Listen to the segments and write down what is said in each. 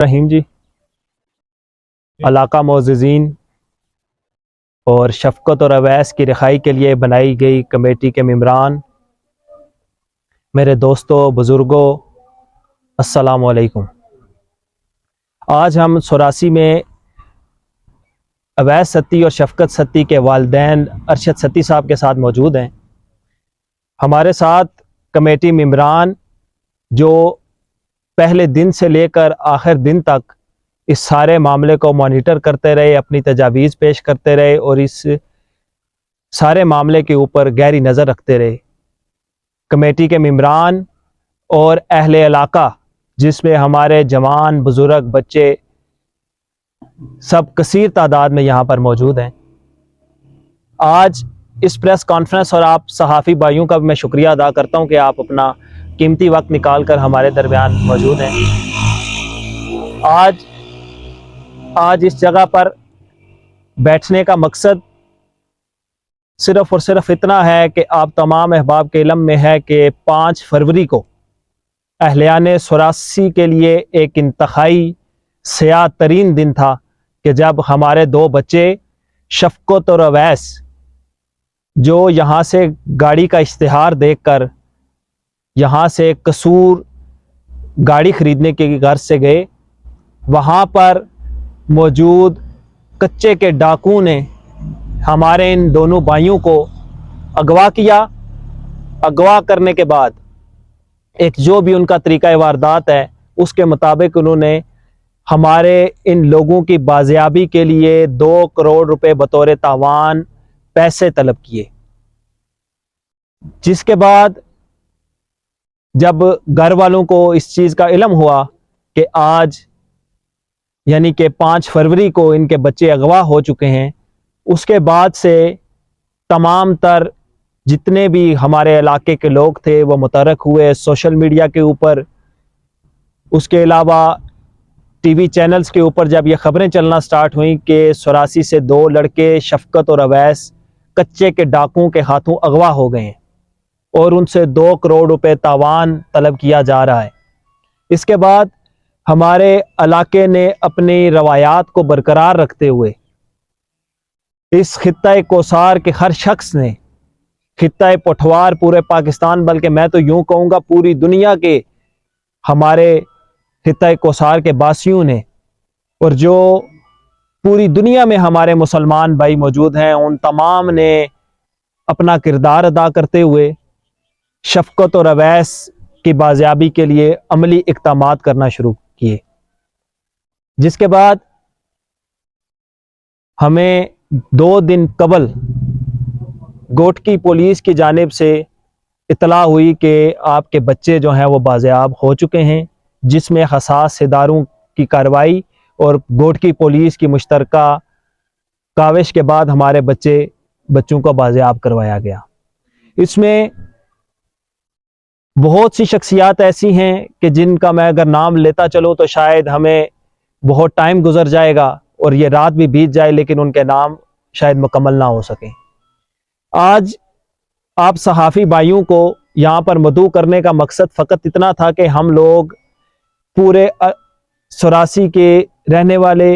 رحیم جی، علاقہ معززین اور شفقت اور اویس کی رہائی کے لیے بنائی گئی کمیٹی کے ممبران، میرے دوستوں بزرگوں، السلام علیکم۔ آج ہم سوراسی میں اویس ستی اور شفقت ستی کے والدین ارشد ستی صاحب کے ساتھ موجود ہیں۔ ہمارے ساتھ کمیٹی ممبران جو پہلے دن سے لے کر آخر دن تک اس سارے معاملے کو مانیٹر کرتے رہے، اپنی تجاویز پیش کرتے رہے اور اس سارے معاملے کے اوپر گہری نظر رکھتے رہے۔ کمیٹی کے ممبران اور اہل علاقہ، جس میں ہمارے جوان، بزرگ، بچے سب کثیر تعداد میں یہاں پر موجود ہیں۔ آج اس پریس کانفرنس اور آپ صحافی بھائیوں کا بھی میں شکریہ ادا کرتا ہوں کہ آپ اپنا قیمتی وقت نکال کر ہمارے درمیان موجود ہیں۔ آج اس جگہ پر بیٹھنے کا مقصد صرف اور صرف اتنا ہے کہ آپ تمام احباب کے علم میں ہے کہ 5 فروری کو اہلیان سوراسی کے لیے ایک انتہائی سیاہ ترین دن تھا کہ جب ہمارے 2 بچے شفقت اور اویس، جو یہاں سے گاڑی کا اشتہار دیکھ کر یہاں سے قصور گاڑی خریدنے کے غرض سے گئے، وہاں پر موجود کچے کے ڈاکو نے ہمارے ان دونوں بھائیوں کو اغوا کیا۔ اغوا کرنے کے بعد ایک جو بھی ان کا طریقہ واردات ہے اس کے مطابق انہوں نے ہمارے ان لوگوں کی بازیابی کے لیے 2 کروڑ روپے بطور تاوان پیسے طلب کیے، جس کے بعد جب گھر والوں کو اس چیز کا علم ہوا کہ آج یعنی کہ 5 فروری کو ان کے بچے اغوا ہو چکے ہیں، اس کے بعد سے تمام تر جتنے بھی ہمارے علاقے کے لوگ تھے وہ متحرک ہوئے سوشل میڈیا کے اوپر۔ اس کے علاوہ ٹی وی چینلز کے اوپر جب یہ خبریں چلنا سٹارٹ ہوئیں کہ سوراسی سے 2 لڑکے شفقت اور اویس کچے کے ڈاکوؤں کے ہاتھوں اغوا ہو گئے ہیں اور ان سے 2 کروڑ روپے تاوان طلب کیا جا رہا ہے۔ اس کے بعد ہمارے علاقے نے اپنی روایات کو برقرار رکھتے ہوئے اس خطہ کوثار کے ہر شخص نے، خطہ پٹھوار پورے پاکستان بلکہ میں تو یوں کہوں گا پوری دنیا کے ہمارے خطہ کوثار کے باسیوں نے، اور جو پوری دنیا میں ہمارے مسلمان بھائی موجود ہیں، ان تمام نے اپنا کردار ادا کرتے ہوئے شفقت اور اویس کی بازیابی کے لیے عملی اقدامات کرنا شروع کیے، جس کے بعد ہمیں 2 دن قبل گوٹکی پولیس کی جانب سے اطلاع ہوئی کہ آپ کے بچے جو ہیں وہ بازیاب ہو چکے ہیں، جس میں حساس اداروں کی کارروائی اور گوٹکی پولیس کی مشترکہ کاوش کے بعد ہمارے بچوں کو بازیاب کروایا گیا۔ اس میں بہت سی شخصیات ایسی ہیں کہ جن کا میں اگر نام لیتا چلوں تو شاید ہمیں بہت ٹائم گزر جائے گا اور یہ رات بھی بیت جائے، لیکن ان کے نام شاید مکمل نہ ہو سکیں۔ آج آپ صحافی بھائیوں کو یہاں پر مدعو کرنے کا مقصد فقط اتنا تھا کہ ہم لوگ پورے سوراسی کے رہنے والے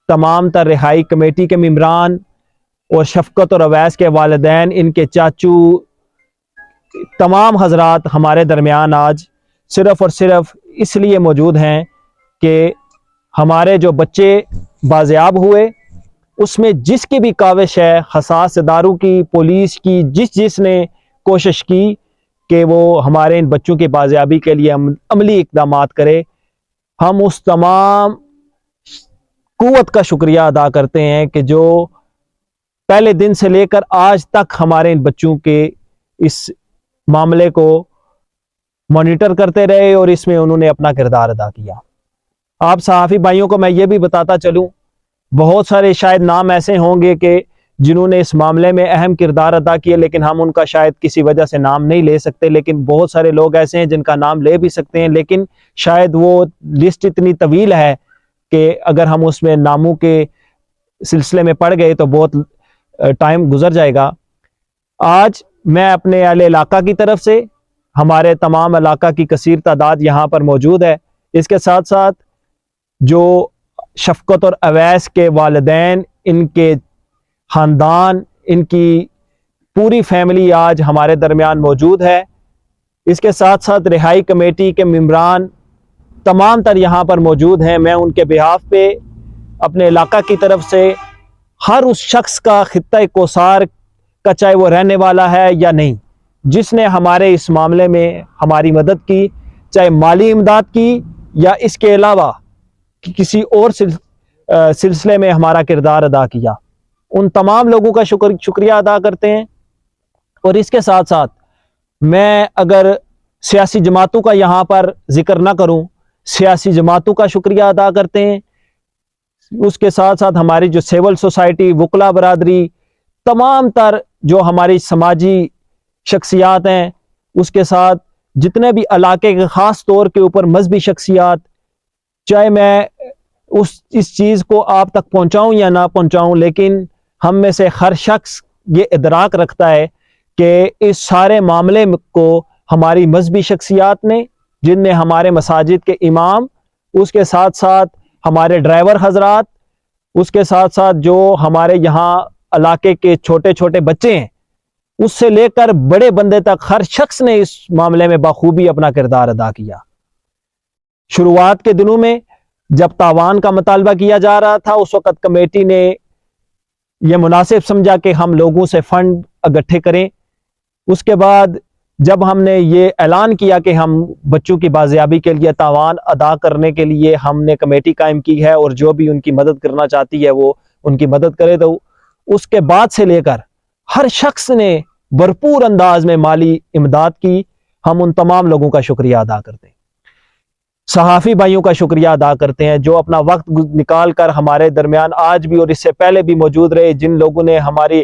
تمام تر رہائی کمیٹی کے ممبران اور شفقت اور اویس کے والدین، ان کے چاچو، تمام حضرات ہمارے درمیان آج صرف اور صرف اس لیے موجود ہیں کہ ہمارے جو بچے بازیاب ہوئے اس میں جس کی بھی کاوش ہے، حساس اداروں کی، پولیس کی، جس نے کوشش کی کہ وہ ہمارے ان بچوں کی بازیابی کے لیے عملی اقدامات کرے، ہم اس تمام قوت کا شکریہ ادا کرتے ہیں کہ جو پہلے دن سے لے کر آج تک ہمارے ان بچوں کے اس معاملے کو مانیٹر کرتے رہے اور اس میں انہوں نے اپنا کردار ادا کیا۔ آپ صحافی بھائیوں کو میں یہ بھی بتاتا چلوں، بہت سارے شاید نام ایسے ہوں گے کہ جنہوں نے اس معاملے میں اہم کردار ادا کیے، لیکن ہم ان کا شاید کسی وجہ سے نام نہیں لے سکتے، لیکن بہت سارے لوگ ایسے ہیں جن کا نام لے بھی سکتے ہیں، لیکن شاید وہ لسٹ اتنی طویل ہے کہ اگر ہم اس میں ناموں کے سلسلے میں پڑ گئے تو بہت ٹائم گزر جائے گا۔ آج میں اپنے اہل علاقہ کی طرف سے، ہمارے تمام علاقہ کی کثیر تعداد یہاں پر موجود ہے، اس کے ساتھ ساتھ جو شفقت اور اویس کے والدین، ان کے خاندان، ان کی پوری فیملی آج ہمارے درمیان موجود ہے۔ اس کے ساتھ ساتھ رہائی کمیٹی کے ممبران تمام تر یہاں پر موجود ہیں۔ میں ان کے بہاف پہ اپنے علاقہ کی طرف سے ہر اس شخص کا خطہ کوثار کا، چاہے وہ رہنے والا ہے یا نہیں، جس نے ہمارے اس معاملے میں ہماری مدد کی، چاہے مالی امداد کی یا اس کے علاوہ کسی اور سلسلے میں ہمارا کردار ادا کیا، ان تمام لوگوں کا شکریہ ادا کرتے ہیں۔ اور اس کے ساتھ ساتھ میں اگر سیاسی جماعتوں کا یہاں پر ذکر نہ کروں، سیاسی جماعتوں کا شکریہ ادا کرتے ہیں۔ اس کے ساتھ ساتھ ہماری جو سول سوسائٹی، وکلا برادری، تمام تر جو ہماری سماجی شخصیات ہیں، اس کے ساتھ جتنے بھی علاقے کے خاص طور کے اوپر مذہبی شخصیات، چاہے میں اس چیز کو آپ تک پہنچاؤں یا نہ پہنچاؤں، لیکن ہم میں سے ہر شخص یہ ادراک رکھتا ہے کہ اس سارے معاملے کو ہماری مذہبی شخصیات نے، جن میں ہمارے مساجد کے امام، اس کے ساتھ ساتھ ہمارے ڈرائیور حضرات، اس کے ساتھ ساتھ جو ہمارے یہاں علاقے کے چھوٹے چھوٹے بچے ہیں، اس سے لے کر بڑے بندے تک ہر شخص نے اس معاملے میں بخوبی اپنا کردار ادا کیا۔ شروعات کے دنوں میں جب تاوان کا مطالبہ کیا جا رہا تھا، اس وقت کمیٹی نے یہ مناسب سمجھا کہ ہم لوگوں سے فنڈ اکٹھے کریں۔ اس کے بعد جب ہم نے یہ اعلان کیا کہ ہم بچوں کی بازیابی کے لیے تاوان ادا کرنے کے لیے ہم نے کمیٹی قائم کی ہے، اور جو بھی ان کی مدد کرنا چاہتی ہے وہ ان کی مدد کرے، تو اس کے بعد سے لے کر ہر شخص نے بھرپور انداز میں مالی امداد کی۔ ہم ان تمام لوگوں کا شکریہ ادا کرتے ہیں۔ صحافی بھائیوں کا شکریہ ادا کرتے ہیں جو اپنا وقت نکال کر ہمارے درمیان آج بھی اور اس سے پہلے بھی موجود رہے، جن لوگوں نے ہماری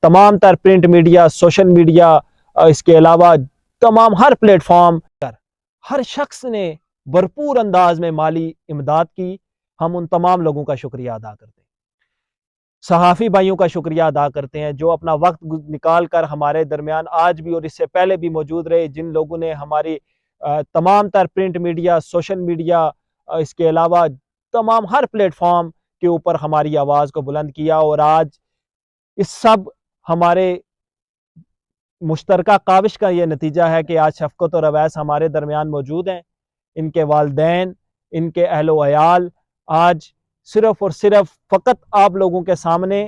تمام تر پرنٹ میڈیا، سوشل میڈیا، اس کے علاوہ تمام ہر پلیٹ فارم پر ہر شخص نے بھرپور انداز میں مالی امداد کی۔ ہم ان تمام لوگوں کا شکریہ ادا کرتے ہیں۔ صحافی بھائیوں کا شکریہ ادا کرتے ہیں جو اپنا وقت نکال کر ہمارے درمیان آج بھی اور اس سے پہلے بھی موجود رہے، جن لوگوں نے ہماری تمام تر پرنٹ میڈیا، سوشل میڈیا، اس کے علاوہ تمام ہر پلیٹ فارم کے اوپر ہماری آواز کو بلند کیا، اور آج اس سب ہمارے مشترکہ کاوش کا یہ نتیجہ ہے کہ آج شفقت اور اویس ہمارے درمیان موجود ہیں۔ ان کے والدین، ان کے اہل و عیال آج صرف اور صرف فقط آپ لوگوں کے سامنے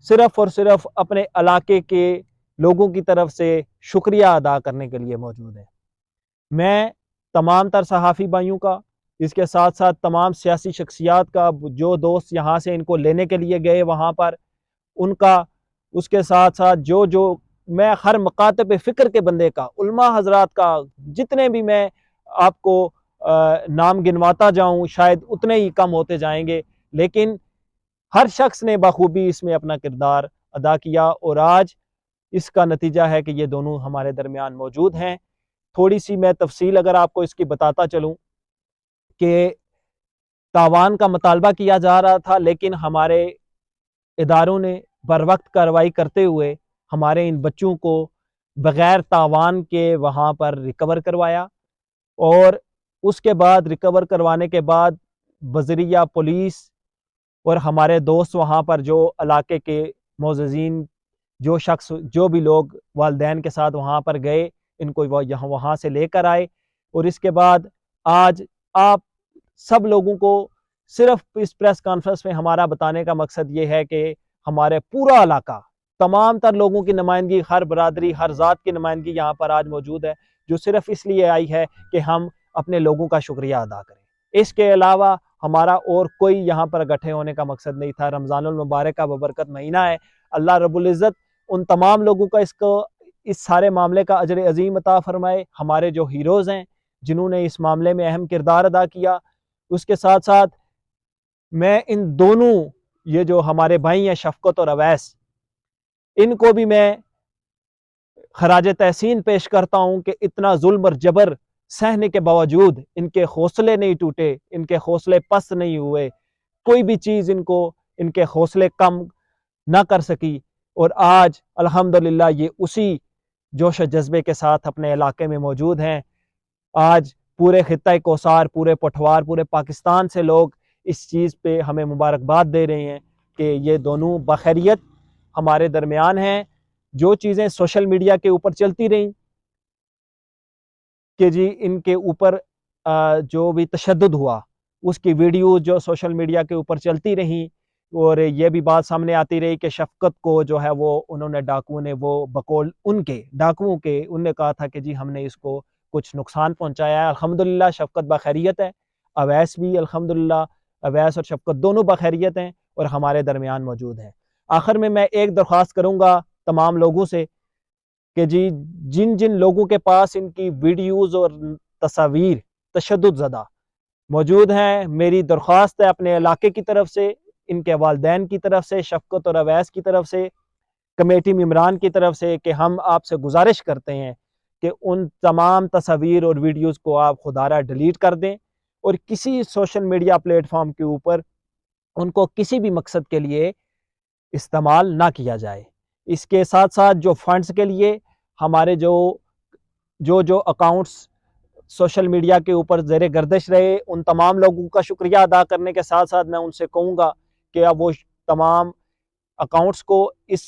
صرف اور صرف اپنے علاقے کے لوگوں کی طرف سے شکریہ ادا کرنے کے لیے موجود ہیں۔ میں تمام تر صحافی بھائیوں کا، اس کے ساتھ ساتھ تمام سیاسی شخصیات کا، جو دوست یہاں سے ان کو لینے کے لیے گئے وہاں پر، ان کا، اس کے ساتھ ساتھ جو میں ہر مکاتب فکر کے بندے کا، علماء حضرات کا، جتنے بھی میں آپ کو نام گنواتا جاؤں شاید اتنے ہی کم ہوتے جائیں گے، لیکن ہر شخص نے بخوبی اس میں اپنا کردار ادا کیا، اور آج اس کا نتیجہ ہے کہ یہ دونوں ہمارے درمیان موجود ہیں۔ تھوڑی سی میں تفصیل اگر آپ کو اس کی بتاتا چلوں کہ تاوان کا مطالبہ کیا جا رہا تھا، لیکن ہمارے اداروں نے بر وقت کارروائی کرتے ہوئے ہمارے ان بچوں کو بغیر تاوان کے وہاں پر ریکور کروایا، اور اس کے بعد ریکور کروانے کے بعد بذریعہ پولیس اور ہمارے دوست وہاں پر جو علاقے کے معززین، جو شخص، جو بھی لوگ والدین کے ساتھ وہاں پر گئے، ان کو وہاں سے لے کر آئے۔ اور اس کے بعد آج آپ سب لوگوں کو صرف اس پریس کانفرنس میں ہمارا بتانے کا مقصد یہ ہے کہ ہمارے پورا علاقہ، تمام تر لوگوں کی نمائندگی، ہر برادری، ہر ذات کی نمائندگی یہاں پر آج موجود ہے، جو صرف اس لیے آئی ہے کہ ہم اپنے لوگوں کا شکریہ ادا کریں۔ اس کے علاوہ ہمارا اور کوئی یہاں پر اکٹھے ہونے کا مقصد نہیں تھا۔ رمضان المبارک کا ببرکت مہینہ ہے، اللہ رب العزت ان تمام لوگوں کا اس سارے معاملے کا اجر عظیم عطا فرمائے۔ ہمارے جو ہیروز ہیں جنہوں نے اس معاملے میں اہم کردار ادا کیا، اس کے ساتھ ساتھ میں ان دونوں، یہ جو ہمارے بھائی ہیں شفقت اور اویس، ان کو بھی میں خراج تحسین پیش کرتا ہوں کہ اتنا ظلم اور جبر سہنے کے باوجود ان کے حوصلے نہیں ٹوٹے، ان کے حوصلے پست نہیں ہوئے، کوئی بھی چیز ان کے حوصلے کم نہ کر سکی، اور آج الحمدللہ یہ اسی جوش و جذبے کے ساتھ اپنے علاقے میں موجود ہیں۔ آج پورے خطہ کوثر، پورے پٹھوار، پورے پاکستان سے لوگ اس چیز پہ ہمیں مبارکباد دے رہے ہیں کہ یہ دونوں بخیریت ہمارے درمیان ہیں۔ جو چیزیں سوشل میڈیا کے اوپر چلتی رہیں کہ جی ان کے اوپر جو بھی تشدد ہوا، اس کی ویڈیو جو سوشل میڈیا کے اوپر چلتی رہیں، اور یہ بھی بات سامنے آتی رہی کہ شفقت کو جو ہے وہ انہوں نے ڈاکوؤں نے وہ بقول ان کے ڈاکوؤں کے انہوں نے کہا تھا کہ جی ہم نے اس کو کچھ نقصان پہنچایا ہے۔ الحمدللہ شفقت بخیریت ہے، اویس بھی الحمدللہ، اویس اور شفقت دونوں بخیریت ہیں اور ہمارے درمیان موجود ہیں۔ آخر میں ایک درخواست کروں گا تمام لوگوں سے کہ جی جن جن لوگوں کے پاس ان کی ویڈیوز اور تصاویر تشدد زدہ موجود ہیں، میری درخواست ہے اپنے علاقے کی طرف سے، ان کے والدین کی طرف سے، شفقت اور اویس کی طرف سے، کمیٹی ممبران کی طرف سے، کہ ہم آپ سے گزارش کرتے ہیں کہ ان تمام تصاویر اور ویڈیوز کو آپ خدارہ ڈیلیٹ کر دیں اور کسی سوشل میڈیا پلیٹ فارم کے اوپر ان کو کسی بھی مقصد کے لیے استعمال نہ کیا جائے۔ اس کے ساتھ ساتھ جو فنڈز کے لیے ہمارے جو اکاؤنٹس سوشل میڈیا کے اوپر زیر گردش رہے، ان تمام لوگوں کا شکریہ ادا کرنے کے ساتھ ساتھ میں ان سے کہوں گا کہ اب وہ تمام اکاؤنٹس کو اس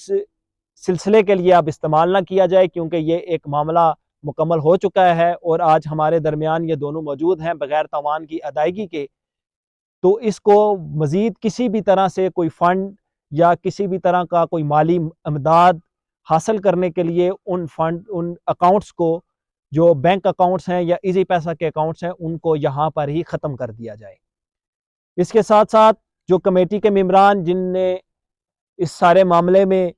سلسلے کے لیے اب استعمال نہ کیا جائے، کیونکہ یہ ایک معاملہ مکمل ہو چکا ہے اور آج ہمارے درمیان یہ دونوں موجود ہیں بغیر تاوان کی ادائیگی کے۔ تو اس کو مزید کسی بھی طرح سے کوئی فنڈ یا کسی بھی طرح کا کوئی مالی امداد حاصل کرنے کے لیے ان اکاؤنٹس کو جو بینک اکاؤنٹس ہیں یا ایزی پیسہ کے اکاؤنٹس ہیں ان کو یہاں پر ہی ختم کر دیا جائے۔ اس کے ساتھ ساتھ جو کمیٹی کے ممبران جن نے اس سارے معاملے میں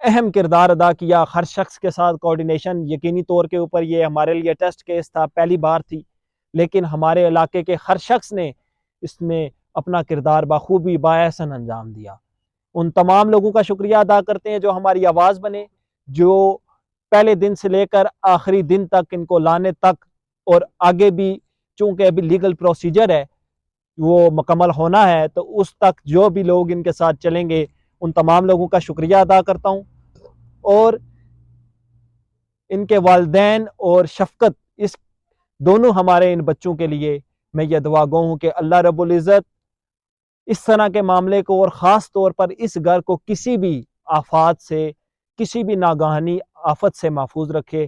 اہم کردار ادا کیا، ہر شخص کے ساتھ کوارڈینیشن، یقینی طور کے اوپر یہ ہمارے لیے ٹیسٹ کیس تھا، پہلی بار تھی، لیکن ہمارے علاقے کے ہر شخص نے اس میں اپنا کردار بخوبی بااحسن انجام دیا۔ ان تمام لوگوں کا شکریہ ادا کرتے ہیں جو ہماری آواز بنے، جو پہلے دن سے لے کر آخری دن تک ان کو لانے تک اور آگے بھی چونکہ ابھی لیگل پروسیجر ہے وہ مکمل ہونا ہے، تو اس تک جو بھی لوگ ان کے ساتھ چلیں گے ان تمام لوگوں کا شکریہ ادا کرتا ہوں۔ اور ان کے والدین اور شفقت اس دونوں ہمارے ان بچوں کے لیے میں یہ دعا گو ہوں کہ اللہ رب العزت اس طرح کے معاملے کو اور خاص طور پر اس گھر کو کسی بھی آفات سے، کسی بھی ناگہانی آفت سے محفوظ رکھے،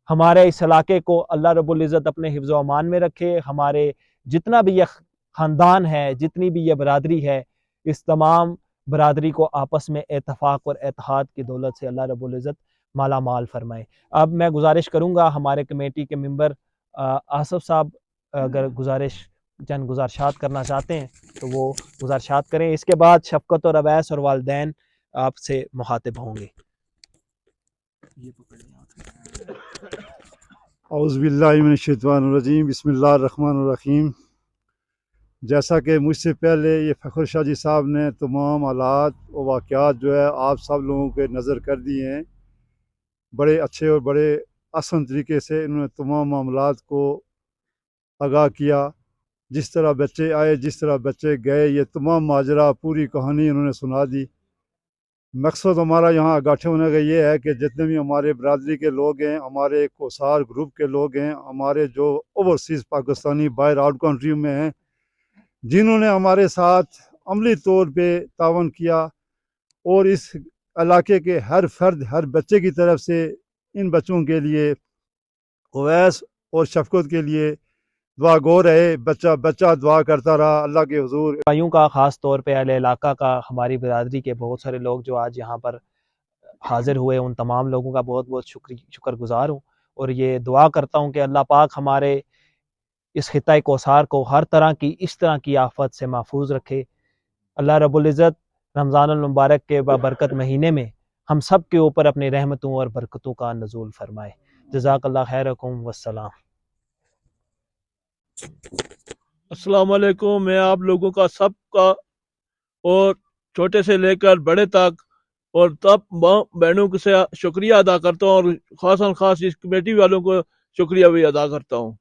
ہمارے اس علاقے کو اللہ رب العزت اپنے حفظ و امان میں رکھے، ہمارے جتنا بھی یہ خاندان ہے، جتنی بھی یہ برادری ہے، اس تمام برادری کو آپس میں اتفاق اور اتحاد کی دولت سے اللہ رب العزت مالا مال فرمائے۔ اب میں گزارش کروں گا ہمارے کمیٹی کے ممبر آصف صاحب اگر چند گزارشات کرنا چاہتے ہیں تو وہ گزارشات کریں، اس کے بعد شفقت اور اویس اور والدین آپ سے مخاطب ہوں گے۔ اعوذ باللہ من الشیطان الرجیم، بسم اللہ الرحمن الرحیم۔ جیسا کہ مجھ سے پہلے یہ فخر شاہ جی صاحب نے تمام حالات و واقعات جو ہے آپ سب لوگوں کے نظر کر دیے ہیں، بڑے اچھے اور بڑے آسان طریقے سے انہوں نے تمام معاملات کو آگاہ کیا، جس طرح بچے آئے، جس طرح بچے گئے، یہ تمام ماجرا پوری کہانی انہوں نے سنا دی۔ مقصد ہمارا یہاں اکٹھے ہونے کا یہ ہے کہ جتنے بھی ہمارے برادری کے لوگ ہیں، ہمارے کوثر گروپ کے لوگ ہیں، ہمارے جو اوورسیز پاکستانی باہر آؤٹ کنٹری میں ہیں، جنہوں نے ہمارے ساتھ عملی طور پہ تعاون کیا، اور اس علاقے کے ہر فرد، ہر بچے کی طرف سے ان بچوں کے لیے اویس اور شفقت کے لیے دعا گو رہے، بچہ دعا کرتا رہا اللہ کے حضور۔ بھائیوں کا خاص طور پہ اہل علاقہ کا، ہماری برادری کے بہت سارے لوگ جو آج یہاں پر حاضر ہوئے، ان تمام لوگوں کا بہت بہت شکر گزار ہوں، اور یہ دعا کرتا ہوں کہ اللہ پاک ہمارے اس خطہ کوثر کو ہر طرح کی اس طرح کی آفت سے محفوظ رکھے۔ اللہ رب العزت رمضان المبارک کے بابرکت مہینے میں ہم سب کے اوپر اپنی رحمتوں اور برکتوں کا نزول فرمائے۔ جزاک اللہ خیرکم والسلام۔ السلام علیکم۔ میں آپ لوگوں کا سب کا اور چھوٹے سے لے کر بڑے تک اور تب بہنوں سے شکریہ ادا کرتا ہوں، اور خاصاً خاص اس کمیٹی والوں کو شکریہ بھی ادا کرتا ہوں۔